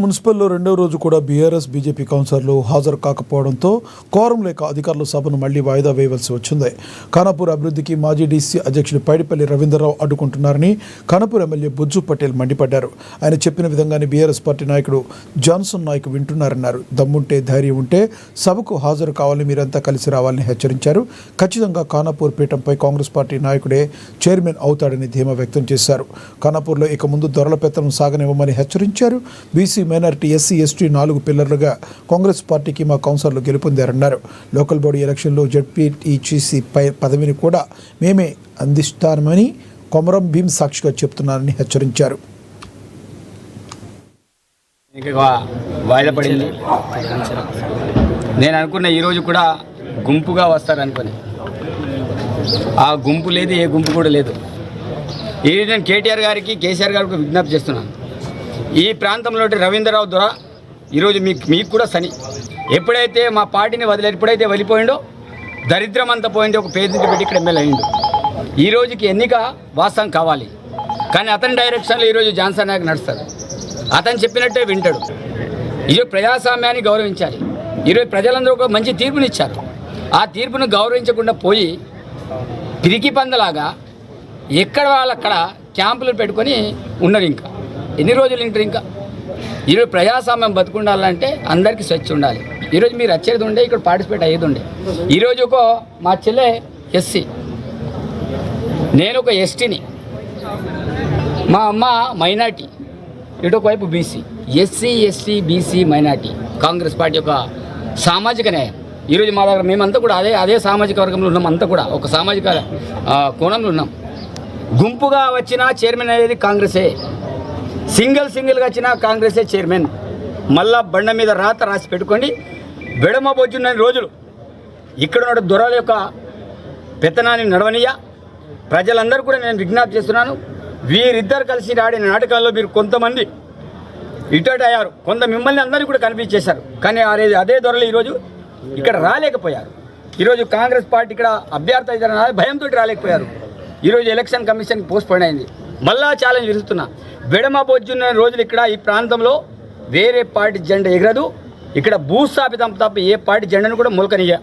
మున్సిపల్లో రెండో రోజు కూడా బీఆర్ఎస్ బీజేపీ కౌన్సిలర్లు హాజరు కాకపోవడంతో కోరం లేక అధికారులు సభను మళ్లీ వాయిదా వేయవలసి వచ్చింది. ఖానాపూర్ అభివృద్ధికి మాజీ డీసీ అధ్యక్షుడు పైడిపల్లి రవీంద్రరావు అడ్డుకుంటున్నారని ఖానాపూర్ ఎమ్మెల్యే బుజ్జు పటేల్ మండిపడ్డారు. ఆయన చెప్పిన విధంగానే బీఆర్ఎస్ పార్టీ నాయకుడు జాన్సన్ నాయక్ వింటున్నారన్నారు. దమ్ముంటే ధైర్యం ఉంటే సభకు హాజరు కావాలని మీరంతా కలిసి రావాలని హెచ్చరించారు. ఖచ్చితంగా ఖానాపూర్ పీఠంపై కాంగ్రెస్ పార్టీ నాయకుడే చైర్మన్ అవుతాడని ధీమా వ్యక్తం చేశారు. ఖానాపూర్లో ఇక ముందు దొరల పెత్తనం సాగనివ్వమని హెచ్చరించారు. బీసీ మైనారిటీ ఎస్సీ ఎస్టీ 4 పిల్లర్లుగా కాంగ్రెస్ పార్టీకి మా కౌన్సిలర్లు గెలుపొందారన్నారు. లోకల్ బాడీ ఎలక్షన్లో జడ్పీటీసీ పదవిని కూడా మేమే అందిస్తామని కొమరం భీం సాక్షిగా చెప్తున్నారని హెచ్చరించారు. వాయిదా పడింది. నేను అనుకున్న ఈరోజు కూడా గుంపుగా వస్తారనుకుని ఆ గుంపు లేదు, ఏ గుంపు కూడా లేదు. ఈరోజు నేను కేటీఆర్ గారికి కేసీఆర్ గారికి విజ్ఞప్తి చేస్తున్నాను. ఈ ప్రాంతంలో రవీంద్రరావు ద్వారా ఈరోజు మీకు కూడా సని ఎప్పుడైతే మా పార్టీని ఎప్పుడైతే వెళ్ళిపోయిండో దరిద్రం అంతా పోయింది. ఒక పేదింటి పెట్టి ఇక్కడ ఎమ్మెల్యే అయిండు. ఈ రోజుకి ఎన్నిక వాస్తవం కావాలి, కానీ అతని డైరెక్షన్లో ఈరోజు జాన్సన్ నాయక్ నడుస్తారు. అతను చెప్పినట్టే వింటాడు. ఈరోజు ప్రజాస్వామ్యాన్ని గౌరవించాలి. ఈరోజు ప్రజలందరూ ఒక మంచి తీర్పునిచ్చారు. ఆ తీర్పును గౌరవించకుండా పోయి పిరికి పందలాగా ఎక్కడ వాళ్ళక్కడ క్యాంపులు పెట్టుకొని ఉన్నారు. ఇంకా ఎన్ని రోజులు ఉంటారు? ఇంకా ఈరోజు ప్రజాస్వామ్యం బతుకుండాలంటే అందరికీ స్వచ్ఛ ఉండాలి. ఈరోజు మీరు వచ్చేది ఉండే, ఇక్కడ పార్టిసిపేట్ అయ్యేది ఉండే. ఈరోజు మా చెల్లె ఎస్సీ, నేను ఒక ఎస్టీని, మా అమ్మ మైనార్టీ, ఇటువైపు BC. SC ST BC minority Congress party యొక్క సామాజిక న్యాయం. ఈరోజు మా దగ్గర మేమంతా కూడా అదే సామాజిక వర్గంలో ఉన్నాం. అంతా కూడా ఒక సామాజిక కోణంలో ఉన్నాం. గుంపుగా వచ్చిన చైర్మన్ అనేది కాంగ్రెసే, సింగిల్గా వచ్చిన కాంగ్రెసే చైర్మన్. మళ్ళా బండ మీద రాత రాసి పెట్టుకోండి. బెడమ బొజ్జున్న రోజులు ఇక్కడ ఉన్న దొరల యొక్క పెత్తనాన్ని నడవనీయ. ప్రజలందరూ కూడా నేను విజ్ఞప్తి చేస్తున్నాను. వీరిద్దరు కలిసి ఆడిన నాటకాల్లో మీరు కొంతమంది ఇటోటి అయ్యారు, కొంత మిమ్మల్ని అందరినీ కూడా కనిపించేశారు. కానీ అదే దొరలు ఈరోజు ఇక్కడ రాలేకపోయారు. ఈరోజు కాంగ్రెస్ పార్టీ ఇక్కడ అభ్యర్థి అయితే భయంతో రాలేకపోయారు. ఈరోజు ఎలక్షన్ కమిషన్ పోస్ట్పోన్ అయింది. మళ్ళా ఛాలెంజ్ విరుస్తున్నా. బెడమ బొజ్జున్న రోజులు ఇక్కడ ఈ ప్రాంతంలో వేరే పార్టీ జెండా ఎగరదు. ఇక్కడ భూస్థాపితం తప్ప ఏ పార్టీ జెండాను కూడా మొలకనియ్య.